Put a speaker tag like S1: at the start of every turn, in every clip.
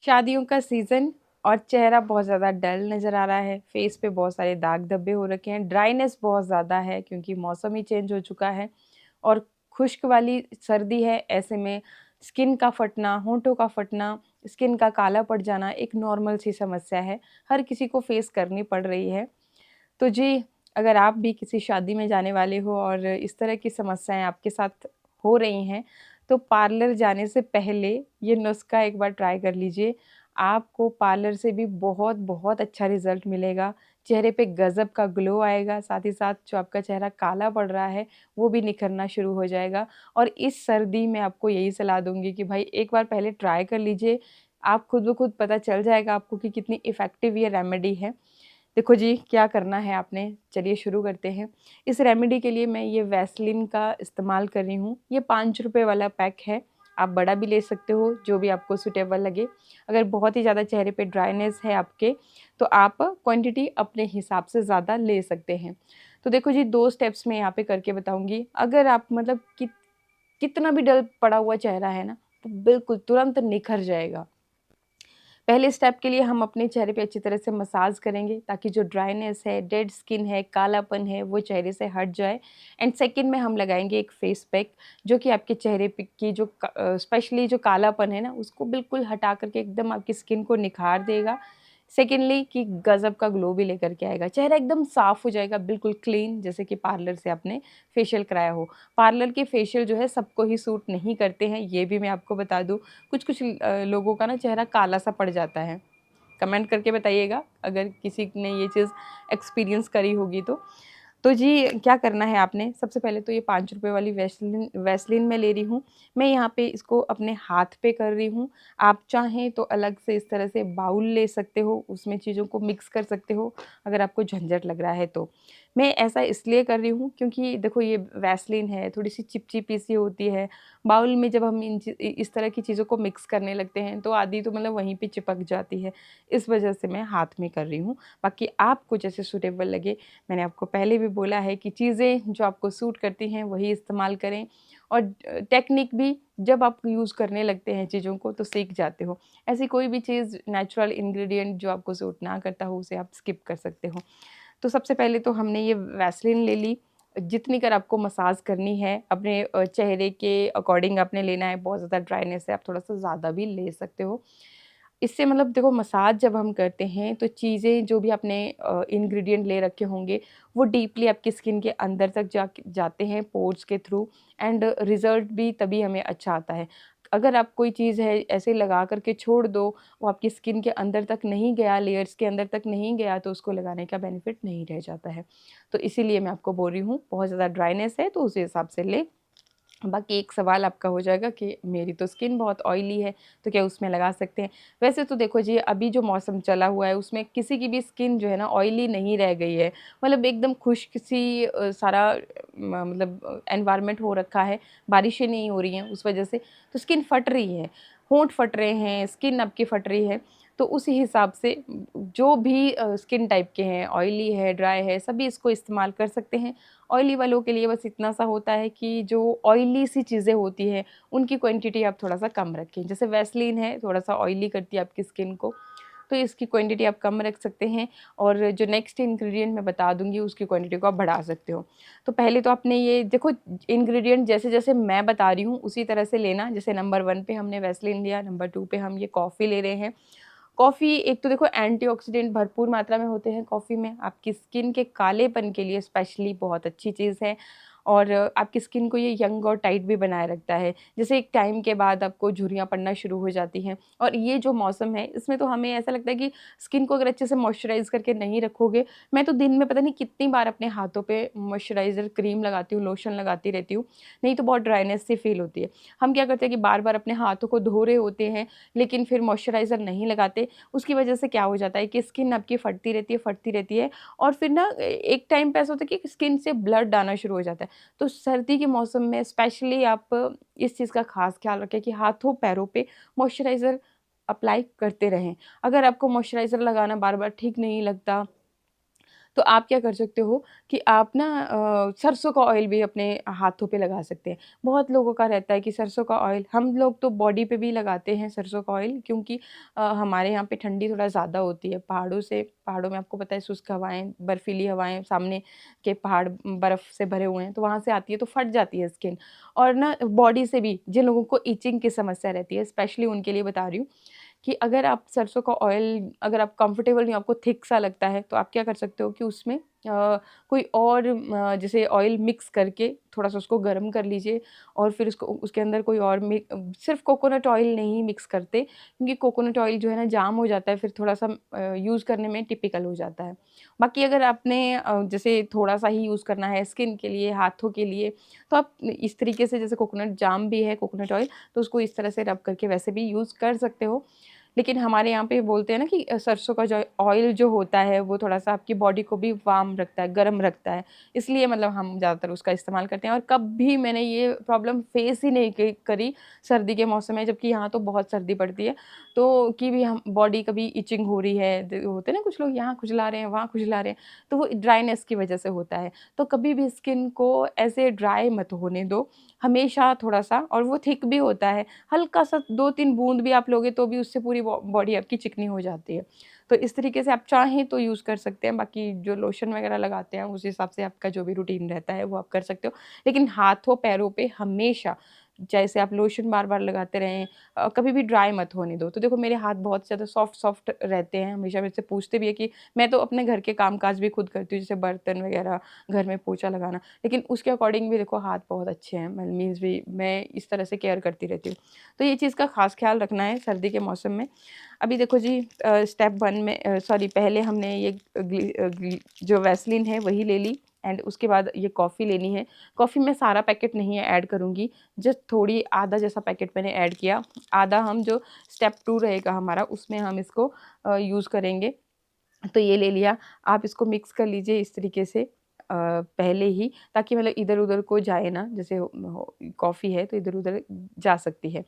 S1: शादियों का सीज़न और चेहरा बहुत ज़्यादा डल नज़र आ रहा है, फेस पे बहुत सारे दाग धब्बे हो रखे हैं, ड्राइनेस बहुत ज़्यादा है क्योंकि मौसम ही चेंज हो चुका है और खुश्क वाली सर्दी है। ऐसे में स्किन का फटना, होंठों का फटना, स्किन का काला पड़ जाना एक नॉर्मल सी समस्या है, हर किसी को फेस करनी पड़ रही है। तो जी, अगर आप भी किसी शादी में जाने वाले हो और इस तरह की समस्याएँ आपके साथ हो रही हैं, तो पार्लर जाने से पहले ये नुस्ख़ा एक बार ट्राई कर लीजिए। आपको पार्लर से भी बहुत अच्छा रिज़ल्ट मिलेगा। चेहरे पे गज़ब का ग्लो आएगा, साथ ही साथ जो आपका चेहरा काला पड़ रहा है, वो भी निखरना शुरू हो जाएगा। और इस सर्दी में आपको यही सलाह दूँगी कि भाई एक बार पहले ट्राई कर लीजिए। आप खुद ब खुद पता चल जाएगा आपको कि कितनी इफ़ेक्टिव ये रेमेडी है। देखो जी, क्या करना है आपने, चलिए शुरू करते हैं। इस रेमेडी के लिए मैं ये वैसलीन का इस्तेमाल कर रही हूँ। ये ₹5 वाला पैक है, आप बड़ा भी ले सकते हो, जो भी आपको सूटेबल लगे। अगर बहुत ही ज़्यादा चेहरे पे ड्राइनेस है आपके, तो आप क्वांटिटी अपने हिसाब से ज़्यादा ले सकते हैं। तो देखो जी, 2 स्टेप्स मैं यहाँ पे करके बताऊँगी। अगर आप मतलब कितना भी डल पड़ा हुआ चेहरा है ना, तो बिल्कुल तुरंत निखर जाएगा। पहले स्टेप के लिए हम अपने चेहरे पे अच्छी तरह से मसाज करेंगे ताकि जो ड्राइनेस है, डेड स्किन है, कालापन है, वो चेहरे से हट जाए। एंड सेकंड में हम लगाएँगे एक फेस पैक जो कि आपके चेहरे पे की जो स्पेशली जो कालापन है ना, उसको बिल्कुल हटा कर के एकदम आपकी स्किन को निखार देगा। सेकंडली कि गज़ब का ग्लो भी लेकर के आएगा। चेहरा एकदम साफ़ हो जाएगा, बिल्कुल क्लीन, जैसे कि पार्लर से आपने फेशियल कराया हो। पार्लर के फेशियल जो है सबको ही सूट नहीं करते हैं, ये भी मैं आपको बता दूँ। कुछ-कुछ लोगों का ना चेहरा काला-सा पड़ जाता है। कमेंट करके बताइएगा अगर किसी ने ये चीज़ एक्सपीरियंस करी होगी तो। तो जी, क्या करना है आपने, सबसे पहले तो ये ₹5 वाली वैसलीन वैसलीन मैं ले रही हूँ। मैं यहाँ पे इसको अपने हाथ पे कर रही हूँ। आप चाहें तो अलग से इस तरह से बाउल ले सकते हो, उसमें चीज़ों को मिक्स कर सकते हो, अगर आपको झंझट लग रहा है तो। मैं ऐसा इसलिए कर रही हूँ क्योंकि देखो ये वैसलीन है, थोड़ी-सी चिपचिपी सी होती है। बाउल में जब हम इस तरह की चीज़ों को मिक्स करने लगते हैं, तो आधी तो मतलब वहीं पे चिपक जाती है। इस वजह से मैं हाथ में कर रही हूँ। बाकी आपको जैसे सूटेबल लगे, मैंने आपको पहले भी बोला है कि चीज़ें जो आपको सूट करती हैं वही इस्तेमाल करें और टेक्निक भी जब आप यूज़ करने लगते हैं चीज़ों को तो सीख जाते हो। ऐसी कोई भी चीज़ नेचुरल इंग्रीडिएंट जो आपको सूट ना करता हो उसे आप स्किप कर सकते हो। तो सबसे पहले तो हमने ये वैसलीन ले ली, जितनी कर आपको मसाज करनी है अपने चेहरे के अकॉर्डिंग आपने लेना है, बहुत ज़्यादा ड्राइनेस है आप थोड़ा-सा ज़्यादा भी ले सकते हो। इससे मतलब देखो मसाज जब हम करते हैं तो चीज़ें जो भी आपने इंग्रीडिएंट ले रखे होंगे वो डीपली आपकी स्किन के अंदर तक जाते हैं पोर्स के थ्रू एंड रिज़ल्ट भी तभी हमें अच्छा आता है। अगर आप कोई चीज़ है ऐसे लगा कर के छोड़ दो, वो आपकी स्किन के अंदर तक नहीं गया, लेयर्स के अंदर तक नहीं गया तो उसको लगाने का बेनिफिट नहीं रह जाता है। तो इसीलिए मैं आपको बोल रही हूँ बहुत ज़्यादा ड्राइनेस है तो उस हिसाब से लें। बाकी एक सवाल आपका हो जाएगा कि मेरी तो स्किन बहुत ऑयली है, तो क्या उसमें लगा सकते हैं? वैसे तो देखो जी, अभी जो मौसम चला हुआ है, उसमें किसी की भी स्किन जो है ना ऑयली नहीं रह गई है। मतलब एकदम खुश्क-सी सारा मतलब एनवायरनमेंट हो रखा है, बारिशें नहीं हो रही हैं उस वजह से, तो स्किन फट रही है, होंठ फट रहे हैं, स्किन आपकी फट रही है। तो उसी हिसाब से जो भी स्किन टाइप के हैं, ऑयली है, ड्राई है, सभी इसको इस्तेमाल कर सकते हैं। ऑयली वालों के लिए बस इतना सा होता है कि जो ऑयली सी चीज़ें होती हैं, उनकी क्वांटिटी आप थोड़ा-सा कम रखें। जैसे वैसलीन है, थोड़ा-सा ऑयली करती है आपकी स्किन को, तो इसकी क्वांटिटी आप कम रख सकते हैं और जो नेक्स्ट इंग्रीडिएंट मैं बता दूँगी, उसकी क्वांटिटी को आप बढ़ा सकते हो। तो पहले तो आपने ये देखो इंग्रीडिएंट जैसे-जैसे मैं बता रही हूँ, उसी तरह से लेना। जैसे नंबर 1 पे हमने वैसलीन लिया, नंबर 2 पे हम ये कॉफ़ी ले रहे हैं। कॉफ़ी एक तो देखो एंटीऑक्सीडेंट भरपूर मात्रा में होते हैं कॉफ़ी में, आपकी स्किन के कालेपन के लिए स्पेशली बहुत अच्छी चीज़ है और आपकी स्किन को ये यंग और टाइट भी बनाए रखता है। जैसे एक टाइम के बाद आपको झुर्रियाँ पड़ना शुरू हो जाती हैं और ये जो मौसम है, इसमें तो हमें ऐसा लगता है कि स्किन को अगर अच्छे से मॉइस्चराइज़ करके नहीं रखोगे, मैं तो दिन में पता नहीं कितनी बार अपने हाथों पे मॉइस्चराइज़र क्रीम लगाती हूँ, लोशन लगाती रहती हूँ, नहीं तो बहुत ड्राइनेस सी फ़ील होती है। हम क्या करते हैं कि बार-बार अपने हाथों को धो रहे होते हैं, लेकिन फिर मॉइस्चराइज़र नहीं लगाते, उसकी वजह से क्या हो जाता है कि स्किन आपकी फटती रहती है और फिर ना एक टाइम पे ऐसा होता है कि स्किन से ब्लड आना शुरू हो जाता है। तो सर्दी के मौसम में स्पेशली आप इस चीज़ का ख़ास ख़्याल रखें कि हाथों-पैरों पे मॉइस्चराइज़र अप्लाई करते रहें। अगर आपको मॉइस्चराइज़र लगाना बार-बार ठीक नहीं लगता तो आप क्या कर सकते हो कि आप ना सरसों का ऑयल भी अपने हाथों पे लगा सकते हैं। बहुत लोगों का रहता है कि सरसों का ऑयल, हम लोग तो बॉडी पे भी लगाते हैं सरसों का ऑयल, क्योंकि हमारे यहाँ पे ठंडी थोड़ा ज़्यादा होती है। पहाड़ों में आपको पता है शुष्क हवाएँ, बर्फीली हवाएँ, सामने के पहाड़ बर्फ़ से भरे हुए हैं, तो वहाँ से आती है तो फट जाती है स्किन। और ना बॉडी से भी जिन लोगों को इचिंग की समस्या रहती है, स्पेशली उनके लिए बता रही हूँ कि अगर आप सरसों का ऑयल, अगर आप कंफर्टेबल नहीं हो, आपको थिक सा लगता है, तो आप क्या कर सकते हो कि उसमें कोई और जैसे ऑयल मिक्स करके थोड़ा-सा उसको गरम कर लीजिए और फिर उसको उसके अंदर कोई और सिर्फ़ कोकोनट ऑयल नहीं मिक्स करते, क्योंकि कोकोनट ऑयल जो है ना जाम हो जाता है, फिर थोड़ा-सा यूज़ करने में टिपिकल हो जाता है। बाकी अगर आपने जैसे थोड़ा-सा ही यूज़ करना है स्किन के लिए, हाथों के लिए, तो आप इस तरीके से, जैसे कोकोनट जाम भी है कोकोनट ऑयल, तो उसको इस तरह से रब करके वैसे भी यूज़ कर सकते हो। लेकिन हमारे यहाँ पे बोलते हैं ना कि सरसों का जो ऑयल जो होता है वो थोड़ा-सा आपकी बॉडी को भी वार्म रखता है, गर्म रखता है। इसलिए मतलब हम ज़्यादातर उसका इस्तेमाल करते हैं और कभी मैंने ये प्रॉब्लम फेस ही नहीं करी सर्दी के मौसम में, जबकि यहाँ तो बहुत सर्दी पड़ती है। तो कि भी हम बॉडी कभी इचिंग हो रही है, द होते हैं ना कुछ लोग यहाँ खुजला रहे हैं, वहाँ खुजला रहे हैं, तो वो ड्राइनेस की वज़ह से होता है। तो कभी भी स्किन को ऐसे ड्राई मत होने दो, हमेशा थोड़ा-सा, और वो थिक भी होता है। हल्का-सा 2-3 बूँद भी आप लोगे तो भी उससे पूरी बॉडी आपकी चिकनी हो जाती है। तो इस तरीके से आप चाहें तो यूज़ कर सकते हैं, बाकी जो लोशन वगैरह लगाते हैं उस हिसाब से आपका जो भी रूटीन रहता है वो आप कर सकते हो। लेकिन हाथों, पैरों पे हमेशा जैसे आप लोशन बार-बार लगाते रहें, कभी भी ड्राई मत होने दो। तो देखो मेरे हाथ बहुत ज़्यादा सॉफ्ट-सॉफ्ट रहते हैं, हमेशा मेरे से पूछते भी हैं कि मैं तो अपने घर के काम-काज भी खुद करती हूँ, जैसे बर्तन वगैरह, घर में पोछा लगाना। लेकिन उसके अकॉर्डिंग भी देखो हाथ बहुत अच्छे हैं, मीन्स भी मैं इस तरह से केयर करती रहती हूँ। तो ये चीज़ का ख़ास ख़्याल रखना है सर्दी के मौसम में। अभी देखो जी, स्टेप 1 में सॉरी, पहले हमने ये जो वैसलीन है वही ले ली, एंड उसके बाद ये कॉफ़ी लेनी है। कॉफ़ी मैं सारा पैकेट नहीं ऐड करूँगी, जस्ट थोड़ी आधा जैसा पैकेट मैंने ऐड किया। आधा हम जो स्टेप 2 रहेगा हमारा उसमें हम इसको यूज़ करेंगे। तो ये ले लिया, आप इसको मिक्स कर लीजिए इस तरीके से पहले ही, ताकि मतलब इधर-उधर को जाए ना, जैसे कॉफ़ी है तो इधर-उधर जा सकती है।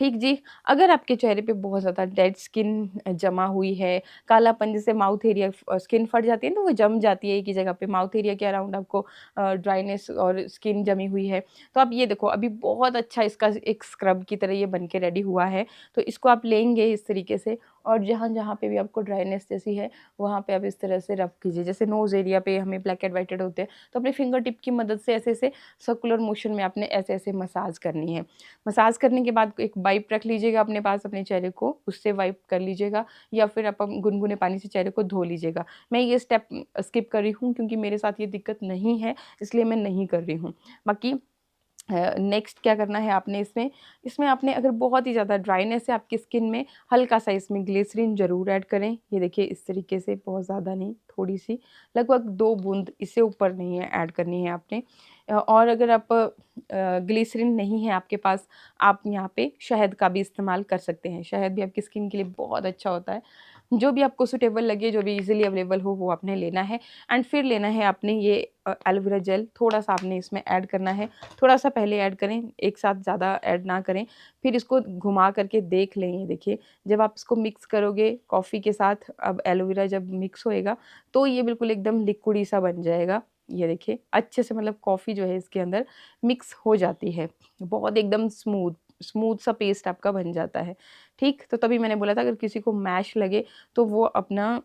S1: ठीक जी, अगर आपके चेहरे पे बहुत ज़्यादा डेड स्किन जमा हुई है, कालापन, जैसे माउथ एरिया स्किन फट जाती है ना, वो जम जाती है एक ही जगह पे, माउथ एरिया के अराउंड आपको ड्राइनेस और स्किन जमी हुई है, तो आप ये देखो अभी बहुत अच्छा इसका एक स्क्रब की तरह ये बन के रेडी हुआ है। तो इसको आप लेंगे इस तरीके से, और जहाँ-जहाँ पे भी आपको ड्राइनेस जैसी है, वहाँ पे आप इस तरह से रब कीजिए। जैसे नोज़ एरिया पे हमें ब्लैक एंड व्हाइटेड होते हैं, तो अपने फिंगर टिप की मदद से ऐसे-ऐसे सर्कुलर मोशन में आपने ऐसे-ऐसे मसाज करनी है। मसाज करने के बाद एक वाइप रख लीजिएगा अपने पास अपने चेहरे को, उससे वाइप कर लीजिएगा, या फिर आप गुनगुने पानी से चेहरे को धो लीजिएगा। मैं ये स्टेप स्किप कर रही हूँ क्योंकि मेरे साथ ये दिक्कत नहीं है, इसलिए मैं नहीं कर रही हूँ। बाकी नेक्स्ट क्या करना है आपने इसमें, इसमें आपने अगर बहुत ही ज़्यादा ड्राइनेस है आपकी स्किन में, हल्का-सा इसमें ग्लिसरीन ज़रूर ऐड करें। ये देखिए इस तरीके से, बहुत ज़्यादा नहीं, थोड़ी-सी, लगभग 2 बूँद, इससे ऊपर नहीं है ऐड करनी है आपने। और अगर आप ग्लिसरीन नहीं है आपके पास, आप यहाँ पे शहद का भी इस्तेमाल कर सकते हैं। शहद भी आपकी स्किन के लिए बहुत अच्छा होता है। जो भी आपको सूटेबल लगे, जो भी ईज़िली अवेलेबल हो, वो आपने लेना है, एंड फिर लेना है आपने ये एलोवेरा जेल, थोड़ा-सा आपने इसमें ऐड करना है। थोड़ा-सा पहले ऐड करें, एक साथ ज़्यादा ऐड ना करें। फिर इसको घुमा करके देख लें, ये देखिए, जब आप इसको मिक्स करोगे कॉफ़ी के साथ, अब एलोवेरा जब मिक्स होएगा, तो ये बिल्कुल एकदम लिक्विडी सा बन जाएगा। ये देखिए, अच्छे से मतलब कॉफ़ी जो है इसके अंदर मिक्स हो जाती है। बहुत एकदम स्मूथ स्मूथ सा पेस्ट आपका बन जाता है। ठीक? तो तभी मैंने बोला था अगर किसी को मैश लगे, तो वो अपना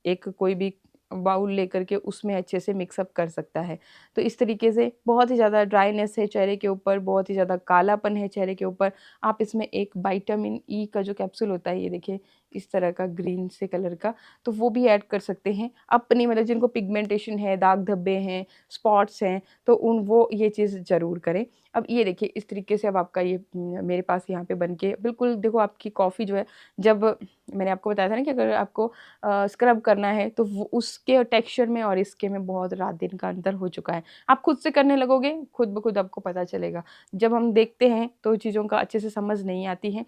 S1: एक कोई भी बाउल लेकर के उसमें अच्छे से मिक्सअप कर सकता है। तो इस तरीके से, बहुत ही ज़्यादा ड्राइनेस है चेहरे के ऊपर, बहुत ही ज़्यादा कालापन है चेहरे के ऊपर, आप इसमें एक विटामिन ई का जो कैप्सूल होता है, ये देखिए इस तरह का ग्रीन से कलर का, तो वो भी ऐड कर सकते हैं। अपनी मतलब जिनको पिगमेंटेशन है, दाग धब्बे हैं, स्पॉट्स हैं, तो वो ये चीज़ ज़रूर करें। अब ये देखिए इस तरीके से, अब आपका ये मेरे पास यहाँ पे बन के बिल्कुल देखो, आपकी कॉफ़ी जो है, जब मैंने आपको बताया था ना कि अगर आपको स्क्रब करना है, तो वो उसके टेक्सचर में और इसके में बहुत रात दिन का अंतर हो चुका है। आप खुद से करने लगोगे, खुद ब खुद आपको पता चलेगा। जब हम देखते हैं तो चीज़ों का अच्छे से समझ नहीं आती है,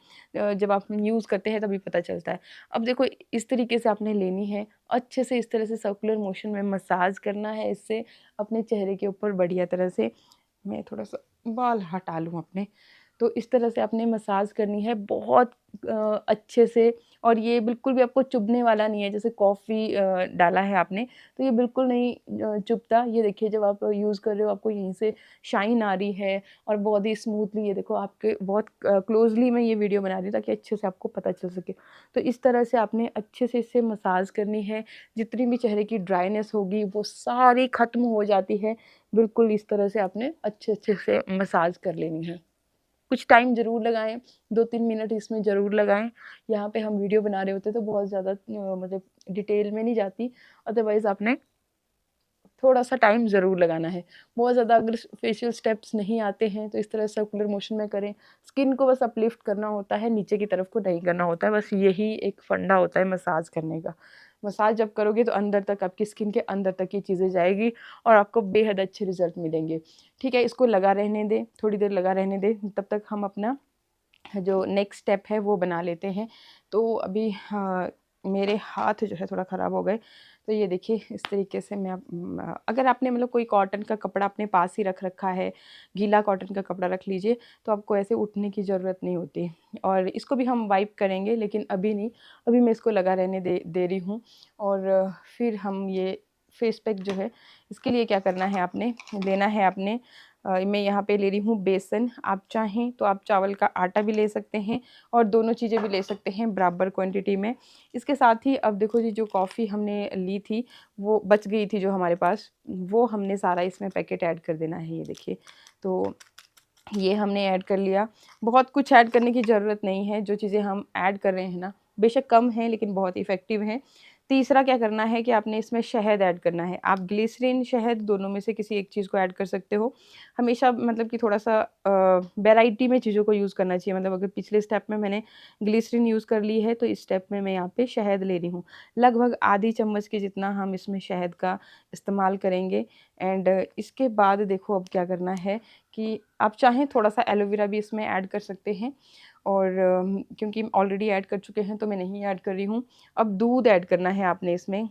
S1: जब आप यूज़ करते हैं तभी पता चलता है। अब देखो इस तरीके से आपने लेनी है, अच्छे से इस तरह से सर्कुलर मोशन में मसाज करना है इससे अपने चेहरे के ऊपर बढ़िया तरह से। मैं थोड़ा-सा बाल हटा लूँ अपने। तो इस तरह से आपने मसाज करनी है बहुत अच्छे से। और ये बिल्कुल भी आपको चुभने वाला नहीं है, जैसे कॉफ़ी डाला है आपने तो ये बिल्कुल नहीं चुभता। ये देखिए जब आप यूज़ कर रहे हो आपको यहीं से शाइन आ रही है और बहुत ही स्मूथली, ये देखो आपके बहुत क्लोज़ली मैं ये वीडियो बना रही हूँ ताकि अच्छे से आपको पता चल सके। तो इस तरह से आपने अच्छे से इसे मसाज करनी है, जितनी भी चेहरे की ड्राइनेस होगी वो सारी ख़त्म हो जाती है। बिल्कुल इस तरह से आपने अच्छे-अच्छे से मसाज कर लेनी है। कुछ टाइम ज़रूर लगाएँ, 2-3 मिनट इसमें ज़रूर लगाएँ। यहाँ पे हम वीडियो बना रहे होते हैं तो बहुत ज़्यादा मतलब डिटेल में नहीं जाती, अदरवाइज़ आपने थोड़ा-सा टाइम ज़रूर लगाना है। बहुत ज़्यादा अगर फेशियल स्टेप्स नहीं आते हैं तो इस तरह सर्कुलर मोशन में करें। स्किन को बस अपलिफ्ट करना होता है, नीचे की तरफ को नहीं करना होता है, बस यही एक फंडा होता है मसाज करने का। मसाज जब करोगे तो अंदर तक, आपकी स्किन के अंदर तक ये चीज़ें जाएगी और आपको बेहद अच्छे रिज़ल्ट मिलेंगे। ठीक है, इसको लगा रहने दें, थोड़ी देर लगा रहने दें, तब तक हम अपना जो नेक्स्ट स्टेप है वो बना लेते हैं। तो अभी मेरे हाथ जो है थोड़ा ख़राब हो गए, तो ये देखिए इस तरीके से मैं अगर आपने मतलब कोई कॉटन का कपड़ा अपने पास ही रख रखा है, गीला कॉटन का कपड़ा रख लीजिए, तो आपको ऐसे उठने की ज़रूरत नहीं होती। और इसको भी हम वाइप करेंगे लेकिन अभी नहीं, अभी मैं इसको लगा रहने दे रही हूँ। और फिर हम ये फेस पैक जो है, इसके लिए क्या करना है आपने, लेना है आपने मैं यहाँ पे ले रही हूँ बेसन। आप चाहें तो आप चावल का आटा भी ले सकते हैं और दोनों चीज़ें भी ले सकते हैं बराबर क्वांटिटी में। इसके साथ ही अब देखो जी, जो कॉफ़ी हमने ली थी वो बच गई थी जो हमारे पास, वो हमने सारा इसमें पैकेट ऐड कर देना है। ये देखिए, तो ये हमने ऐड कर लिया। बहुत कुछ ऐड करने की ज़रूरत नहीं है, जो चीज़ें हम ऐड कर रहे हैं ना, बेशक कम हैं लेकिन बहुत इफ़ेक्टिव हैं। तीसरा क्या करना है कि आपने इसमें शहद ऐड करना है। आप ग्लिसरीन, शहद दोनों में से किसी एक चीज़ को ऐड कर सकते हो। हमेशा मतलब कि थोड़ा-सा वैराइटी में चीज़ों को यूज़ करना चाहिए। मतलब अगर पिछले स्टेप में मैंने ग्लिसरीन यूज़ कर ली है तो इस स्टेप में मैं यहाँ पे शहद ले रही हूँ। लगभग आधी चम्मच के जितना हम इसमें शहद का इस्तेमाल करेंगे। एंड इसके बाद देखो अब क्या करना है कि आप चाहें थोड़ा-सा एलोवेरा भी इसमें ऐड कर सकते हैं। और क्योंकि ऑलरेडी ऐड कर चुके हैं तो मैं नहीं ऐड कर रही हूँ। अब दूध ऐड करना है आपने इसमें।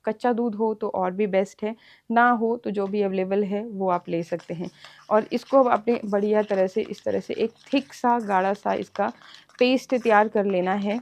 S1: कच्चा दूध हो तो और भी बेस्ट है, ना हो तो जो भी अवेलेबल है वो आप ले सकते हैं। और इसको अब आपने बढ़िया तरह से इस तरह से एक थिक सा गाढ़ा सा इसका पेस्ट तैयार कर लेना है।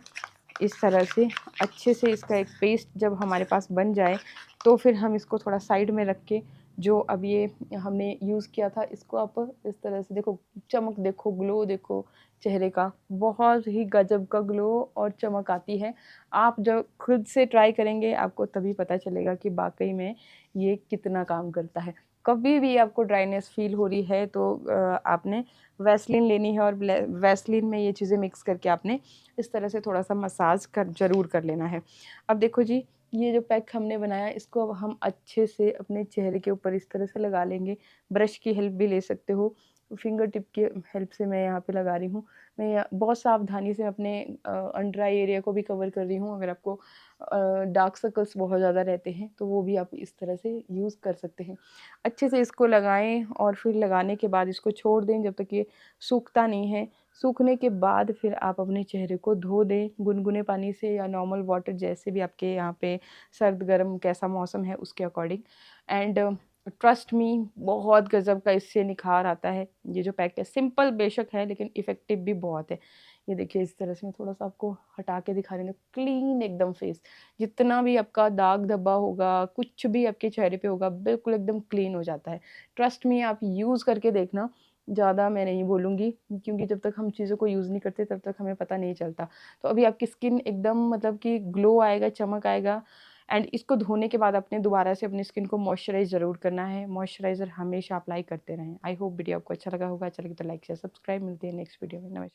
S1: इस तरह से अच्छे से इसका एक पेस्ट जब हमारे पास बन जाए तो फिर हम इसको थोड़ा साइड में रख के, जो अब ये हमने यूज़ किया था इसको आप इस तरह से देखो, चमक देखो, ग्लो देखो चेहरे का, बहुत ही गजब का ग्लो और चमक आती है। आप जब खुद से ट्राई करेंगे आपको तभी पता चलेगा कि वाक़ई में ये कितना काम करता है। कभी भी आपको ड्राइनेस फ़ील हो रही है तो आपने वैसलीन लेनी है और वैसलीन में ये चीज़ें मिक्स करके आपने इस तरह से थोड़ा-सा मसाज ज़रूर कर लेना है। अब देखो जी, ये जो पैक हमने बनाया इसको अब हम अच्छे से अपने चेहरे के ऊपर इस तरह से लगा लेंगे। ब्रश की हेल्प भी ले सकते हो, फिंगर टिप की हेल्प से मैं यहाँ पे लगा रही हूँ। मैं बहुत सावधानी से अपने अंडर आई एरिया को भी कवर कर रही हूँ। अगर आपको डार्क सर्कल्स बहुत ज़्यादा रहते हैं तो वो भी आप इस तरह से यूज़ कर सकते हैं। अच्छे से इसको लगाएँ और फिर लगाने के बाद इसको छोड़ दें जब तक ये सूखता नहीं है। सूखने के बाद फिर आप अपने चेहरे को धो दें गुनगुने पानी से या नॉर्मल वाटर, जैसे भी आपके यहाँ पे सर्द गर्म कैसा मौसम है उसके अकॉर्डिंग। एंड ट्रस्ट मी, बहुत गज़ब का इससे निखार आता है। ये जो पैक है सिंपल बेशक है लेकिन इफ़ेक्टिव भी बहुत है। ये देखिए इस तरह से मैं थोड़ा-सा आपको हटा के दिखा रही हूँ, क्लीन एकदम फेस। जितना भी आपका दाग धब्बा होगा, कुछ भी आपके चेहरे पे होगा, बिल्कुल एकदम क्लीन हो जाता है। ट्रस्ट मी, आप यूज़ करके देखना। ज़्यादा मैं नहीं बोलूँगी क्योंकि जब तक हम चीज़ों को यूज़ नहीं करते तब तक हमें पता नहीं चलता। तो अभी आपकी स्किन एकदम मतलब कि ग्लो आएगा, चमक आएगा। एंड इसको धोने के बाद आपने दोबारा से अपनी स्किन को मॉइस्चराइज़ ज़रूर करना है। मॉइस्चराइज़र हमेशा अप्लाई करते रहें। आई होप वीडियो आपको अच्छा लगा होगा। अच्छा लगे तो लाइक, शेयर, सब्सक्राइब। मिलते हैं नेक्स्ट वीडियो में। नमस्कार।